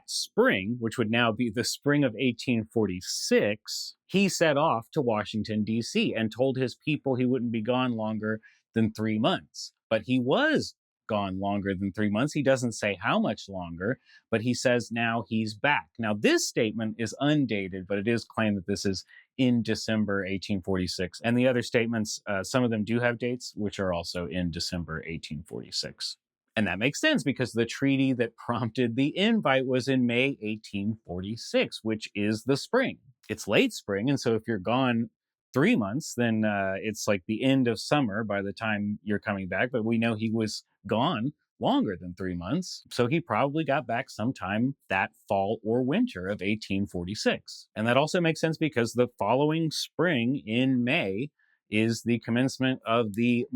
Speaker 1: spring, which would now be the spring of 1846, he set off to Washington, D.C. and told his people he wouldn't be gone longer than 3 months. But he was gone longer than 3 months. He doesn't say how much longer, but he says now he's back. Now, this statement is undated, but it is claimed that this is in December 1846. And the other statements, some of them do have dates, which are also in December 1846. And that makes sense because the treaty that prompted the invite was in May 1846, which is the spring. It's late spring. And so if you're gone 3 months, then it's like the end of summer by the time you're coming back. But we know he was gone longer than 3 months. So he probably got back sometime that fall or winter of 1846. And that also makes sense because the following spring in May is the commencement of the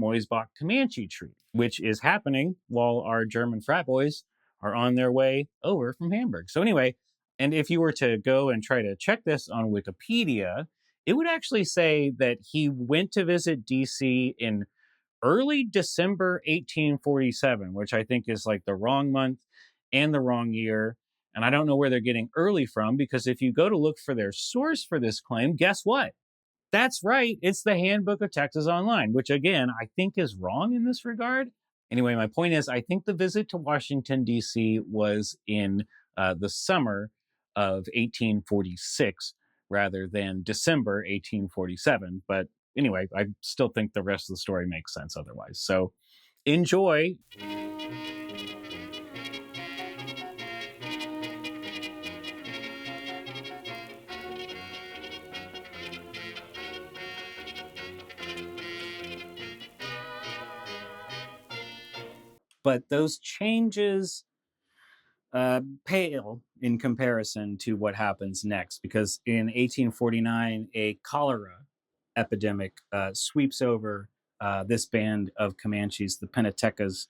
Speaker 1: Comanche Treaty, which is happening while our German frat boys are on their way over from Hamburg. So anyway, and if you were to go and try to check this on Wikipedia, it would actually say that he went to visit DC in early December 1847, which I think is like the wrong month and the wrong year. And I don't know where they're getting early from, because if you go to look for their source for this claim, guess what? That's right. It's the Handbook of Texas Online, which again, I think is wrong in this regard. Anyway, my point is, I think the visit to Washington, D.C. was in the summer of 1846 rather than December 1847. But anyway, I still think the rest of the story makes sense otherwise. So enjoy. But those changes pale in comparison to what happens next, because in 1849, a cholera epidemic sweeps over this band of Comanches, the Penatecas,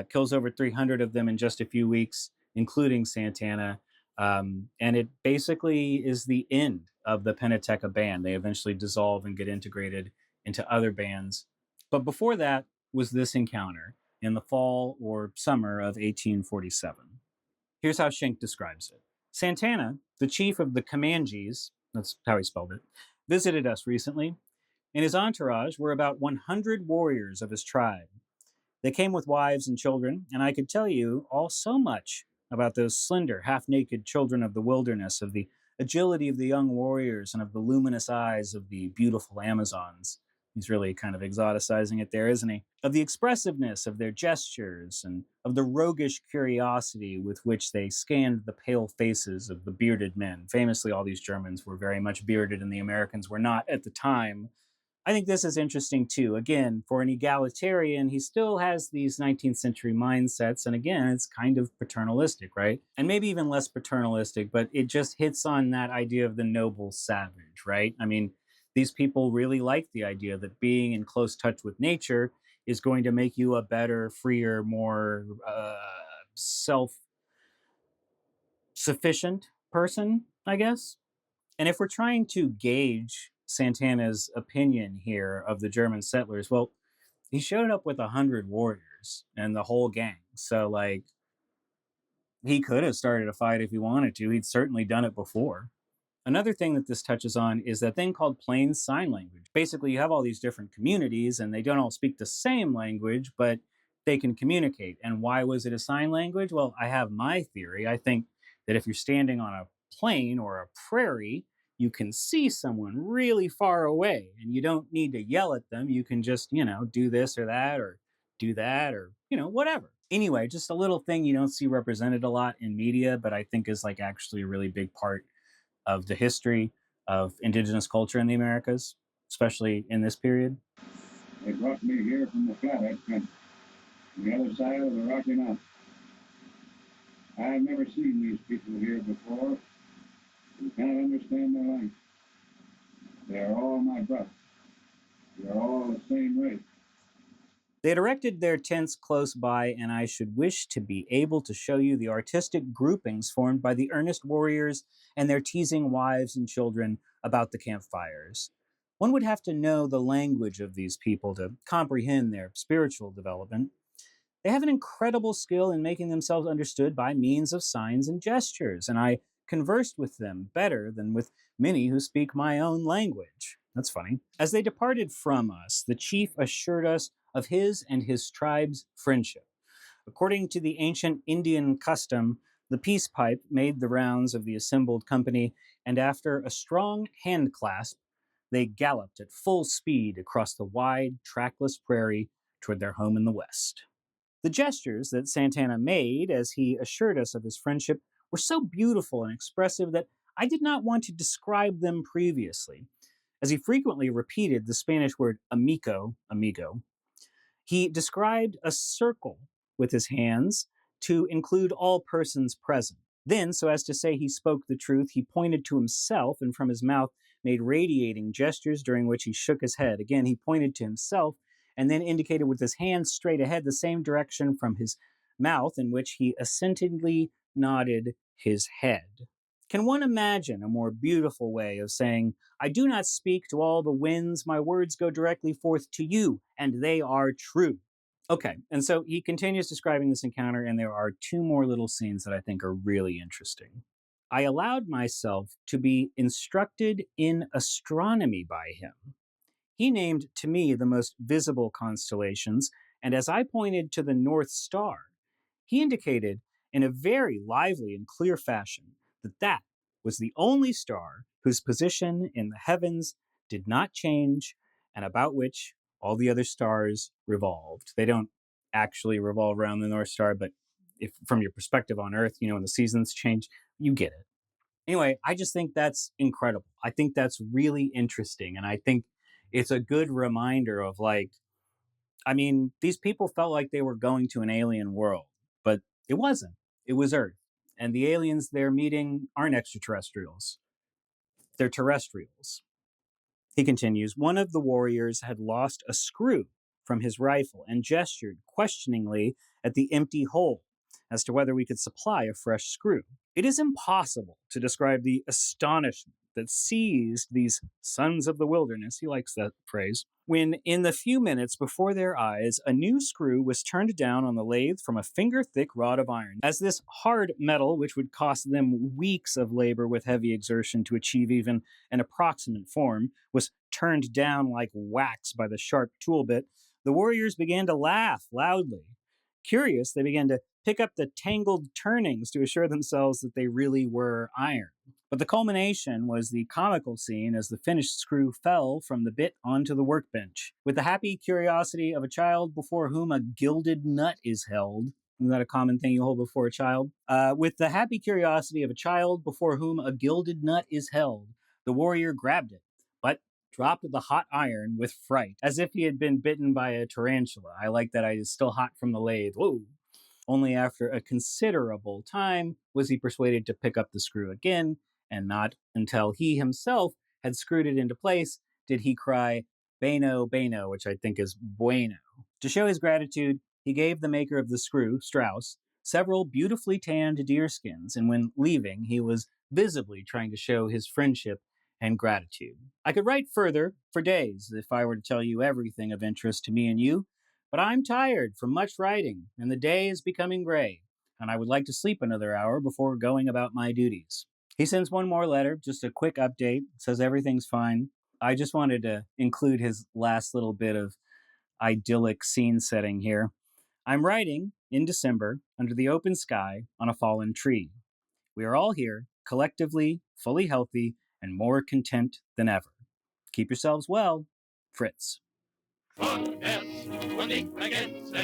Speaker 1: kills over 300 of them in just a few weeks, including Santana. And it basically is the end of the Penateka band. They eventually dissolve and get integrated into other bands. But before that was this encounter in the fall or summer of 1847. Here's how Schenck describes it. Santana, the chief of the Comanches, that's how he spelled it, visited us recently. In his entourage were about 100 warriors of his tribe. They came with wives and children, and I could tell you all so much about those slender, half naked children of the wilderness, of the agility of the young warriors, and of the luminous eyes of the beautiful Amazons. He's really kind of exoticizing it there, isn't he? Of the expressiveness of their gestures, and of the roguish curiosity with which they scanned the pale faces of the bearded men. Famously, all these Germans were very much bearded, and the Americans were not at the time. I think this is interesting too. Again, for an egalitarian, he still has these 19th century mindsets. And again, it's kind of paternalistic, right? And maybe even less paternalistic, but it just hits on that idea of the noble savage, right? I mean, these people really like the idea that being in close touch with nature is going to make you a better, freer, more self sufficient person, I guess. And if we're trying to gauge Santana's opinion here of the German settlers, well, he showed up with 100 warriors and the whole gang. So, like, he could have started a fight if he wanted to. He'd certainly done it before. Another thing that this touches on is that thing called plain sign language. Basically, you have all these different communities and they don't all speak the same language, but they can communicate. And why was it a sign language? Well, I have my theory. I think that if you're standing on a plain or a prairie, you can see someone really far away and you don't need to yell at them. You can just, do this or that or do that or, whatever. Anyway, just a little thing you don't see represented a lot in media, but I think is like actually a really big part of the history of indigenous culture in the Americas, especially in this period.
Speaker 2: They brought me here from the flathead country, on the other side of the Rocky Mountains. I have never seen these people here before. You can't understand their language. They are all my brothers. We are all the same race.
Speaker 1: They had erected their tents close by, and I should wish to be able to show you the artistic groupings formed by the earnest warriors and their teasing wives and children about the campfires. One would have to know the language of these people to comprehend their spiritual development. They have an incredible skill in making themselves understood by means of signs and gestures, and I conversed with them better than with many who speak my own language. That's funny. As they departed from us, the chief assured us of his and his tribe's friendship. According to the ancient Indian custom, the peace pipe made the rounds of the assembled company, and after a strong hand clasp, they galloped at full speed across the wide, trackless prairie toward their home in the west. The gestures that Santana made as he assured us of his friendship were so beautiful and expressive that I did not want to describe them previously, as he frequently repeated the Spanish word amigo. He described a circle with his hands to include all persons present. Then, so as to say he spoke the truth, he pointed to himself and from his mouth made radiating gestures during which he shook his head. Again, he pointed to himself and then indicated with his hands straight ahead the same direction from his mouth in which he assentingly nodded his head. Can one imagine a more beautiful way of saying, I do not speak to all the winds, my words go directly forth to you, and they are true. Okay, and so he continues describing this encounter, and there are two more little scenes that I think are really interesting. I allowed myself to be instructed in astronomy by him. He named to me the most visible constellations, And as I pointed to the North Star, he indicated in a very lively and clear fashion that that was the only star whose position in the heavens did not change and about which all the other stars revolved. They don't actually revolve around the North Star, but if from your perspective on Earth, when the seasons change, you get it. Anyway, I just think that's incredible. I think that's really interesting. And I think it's a good reminder of these people felt like they were going to an alien world, but it wasn't. It was Earth. And the aliens they're meeting aren't extraterrestrials, they're terrestrials. He continues, one of the warriors had lost a screw from his rifle and gestured questioningly at the empty hole as to whether we could supply a fresh screw. It is impossible to describe the astonishment that seized these sons of the wilderness, he likes that phrase, when in the few minutes before their eyes, a new screw was turned down on the lathe from a finger-thick rod of iron. As this hard metal, which would cost them weeks of labor with heavy exertion to achieve even an approximate form, was turned down like wax by the sharp tool bit, the warriors began to laugh loudly. Curious, they began to pick up the tangled turnings to assure themselves that they really were iron. But the culmination was the comical scene as the finished screw fell from the bit onto the workbench. With the happy curiosity of a child before whom a gilded nut is held, isn't that a common thing you hold before a child? With the happy curiosity of a child before whom a gilded nut is held, the warrior grabbed it, but dropped the hot iron with fright, as if he had been bitten by a tarantula. I like that I is still hot from the lathe. Whoa! Only after a considerable time was he persuaded to pick up the screw again, and not until he himself had screwed it into place did he cry, Beno, Beno, which I think is bueno. To show his gratitude, he gave the maker of the screw, Strauss, several beautifully tanned deerskins, and when leaving, he was visibly trying to show his friendship and gratitude. I could write further for days if I were to tell you everything of interest to me and you, but I'm tired from much writing, and the day is becoming gray, and I would like to sleep another hour before going about my duties. He sends one more letter, just a quick update, says everything's fine. I just wanted to include his last little bit of idyllic scene setting here. I'm writing in December under the open sky on a fallen tree. We are all here, collectively, fully healthy, and more content than ever. Keep yourselves well, Fritz.
Speaker 3: Vorwärts und nicht vergessen,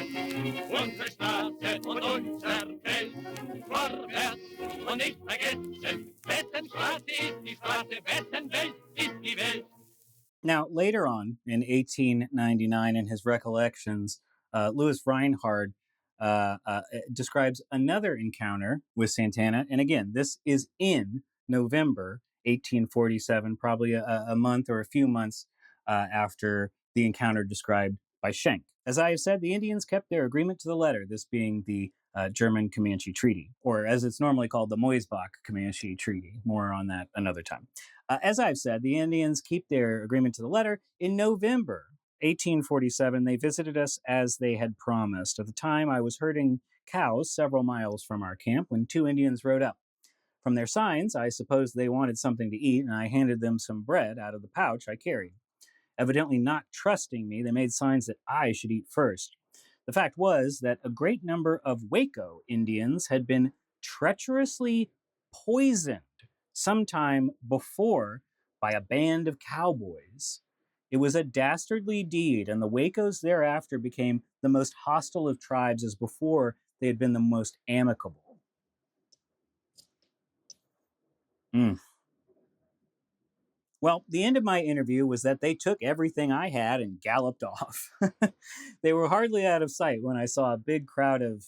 Speaker 3: unsere Straße und unser Feld. Vorwärts und nicht vergessen, wessen Straße ist die Straße, wessen Welt ist die Welt.
Speaker 1: Now, later on in 1899, in his recollections, Louis Reinhardt describes another encounter with Santana. And again, this is in November 1847, probably a month or a few months after the encounter described by Schenck. As I have said, the Indians kept their agreement to the letter, this being the German Comanche Treaty, or as it's normally called, the Moisbach Comanche Treaty. More on that another time. As I've said, the Indians keep their agreement to the letter. In November 1847, they visited us as they had promised. At the time, I was herding cows several miles from our camp when two Indians rode up. From their signs, I supposed they wanted something to eat, and I handed them some bread out of the pouch I carried. Evidently not trusting me, they made signs that I should eat first. The fact was that a great number of Waco Indians had been treacherously poisoned sometime before by a band of cowboys. It was a dastardly deed, and the Wacos thereafter became the most hostile of tribes as before they had been the most amicable. Well, the end of my interview was that they took everything I had and galloped off. They were hardly out of sight when I saw a big crowd of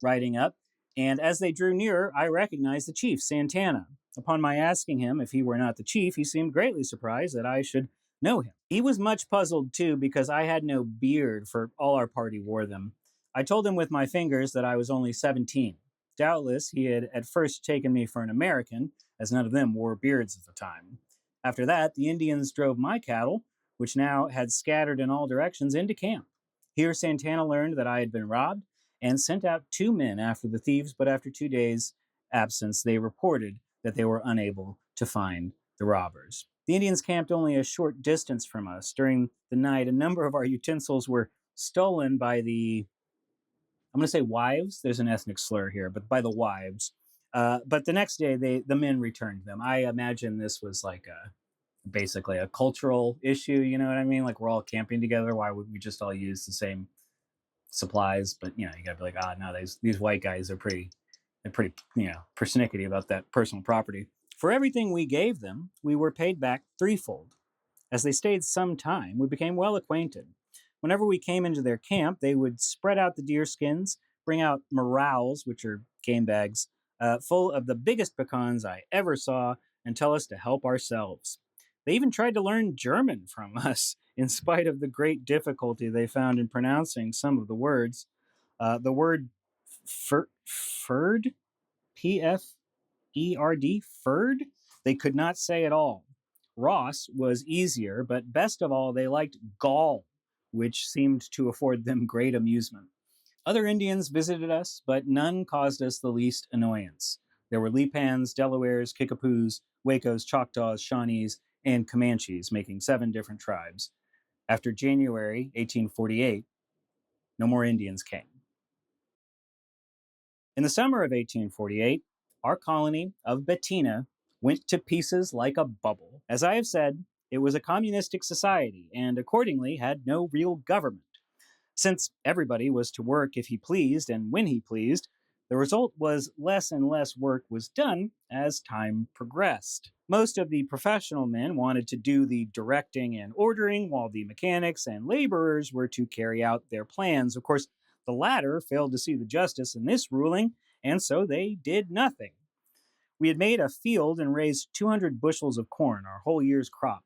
Speaker 1: riding up, and as they drew nearer, I recognized the chief, Santana. Upon my asking him if he were not the chief, he seemed greatly surprised that I should know him. He was much puzzled, too, because I had no beard, for all our party wore them. I told him with my fingers that I was only 17. Doubtless, he had at first taken me for an American, as none of them wore beards at the time. After that, the Indians drove my cattle, which now had scattered in all directions, into camp. Here, Santana learned that I had been robbed, and sent out 2 men after the thieves, but after 2 days' absence, they reported that they were unable to find the robbers. The Indians camped only a short distance from us. During the night, a number of our utensils were stolen by I'm going to say wives. There's an ethnic slur here, but by the wives. But the next day, the men returned them. I imagine this was like basically a cultural issue. You know what I mean? Like we're all camping together. Why would we just all use the same supplies? But you gotta be like, no, these white guys are they're pretty persnickety about that personal property. For everything we gave them, we were paid back threefold. As they stayed some time, we became well acquainted. Whenever we came into their camp, they would spread out the deer skins, bring out morels, which are game bags, full of the biggest pecans I ever saw, and tell us to help ourselves. They even tried to learn German from us, in spite of the great difficulty they found in pronouncing some of the words. The word ferd, P-F-E-R-D, ferd, they could not say at all. Ross was easier, but best of all, they liked gall, which seemed to afford them great amusement. Other Indians visited us, but none caused us the least annoyance. There were Lipans, Delawares, Kickapoos, Wacos, Choctaws, Shawnees, and Comanches, making 7 different tribes. After January 1848, no more Indians came. In the summer of 1848, our colony of Bettina went to pieces like a bubble. As I have said, it was a communistic society and accordingly had no real government. Since everybody was to work if he pleased and when he pleased, the result was less and less work was done as time progressed. Most of the professional men wanted to do the directing and ordering, while the mechanics and laborers were to carry out their plans. Of course, the latter failed to see the justice in this ruling, and so they did nothing. We had made a field and raised 200 bushels of corn, our whole year's crop.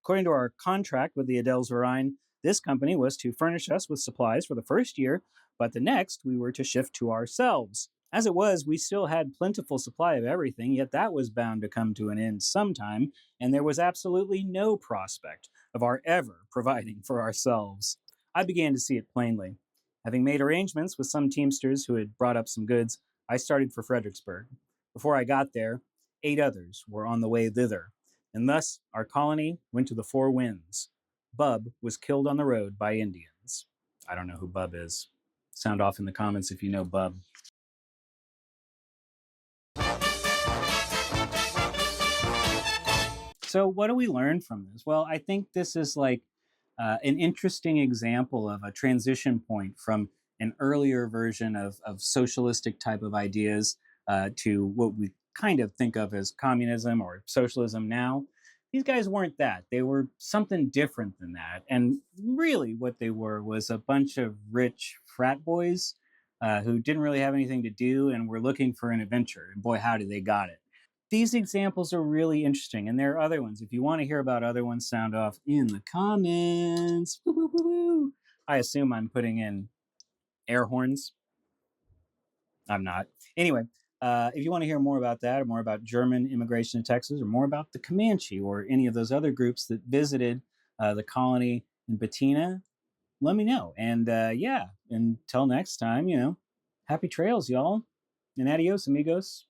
Speaker 1: According to our contract with the Adelsverein, this company was to furnish us with supplies for the first year, but the next we were to shift to ourselves. As it was, we still had plentiful supply of everything, yet that was bound to come to an end sometime, and there was absolutely no prospect of our ever providing for ourselves. I began to see it plainly. Having made arrangements with some teamsters who had brought up some goods, I started for Fredericksburg. Before I got there, 8 others were on the way thither, and thus our colony went to the 4 winds. Bub was killed on the road by Indians. I don't know who Bub is. Sound off in the comments if you know Bub. So, what do we learn from this? Well, I think this is like an interesting example of a transition point from an earlier version of socialistic type of ideas to what we kind of think of as communism or socialism now. These guys weren't that. They were something different than that. And really, what they were was a bunch of rich frat boys who didn't really have anything to do and were looking for an adventure. And boy, howdy, they got it. These examples are really interesting, and there are other ones. If you want to hear about other ones, sound off in the comments. Woo, woo, woo, woo. I assume I'm putting in air horns. I'm not. Anyway, if you want to hear more about that, or more about German immigration to Texas, or more about the Comanche, or any of those other groups that visited the colony in Bettina, let me know. And yeah, until next time, happy trails, y'all. And adios, amigos.